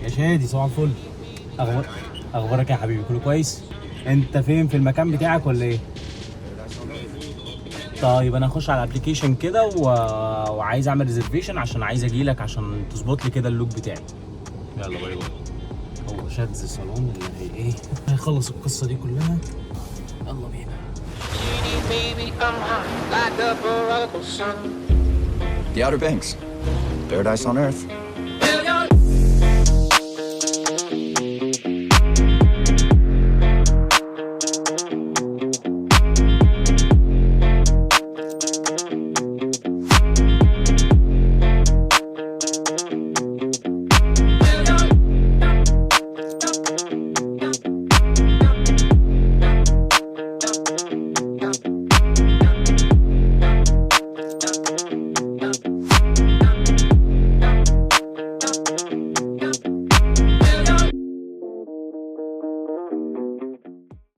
يا شادي صباح الفل. اخبارك يا حبيبي؟ كله كويس؟ انت فين، في المكان بتاعك ولا ايه؟ طيب انا هخش على الابلكيشن كده وعايز اعمل ريزرفيشن عشان عايز اجي لك عشان تظبط لي كده اللوك بتاعي. يلا باي باي. هو شاذ صالون اللي هي ايه هيخلص القصه دي كلها. يلا بينا. The Outer Banks. Paradise on Earth.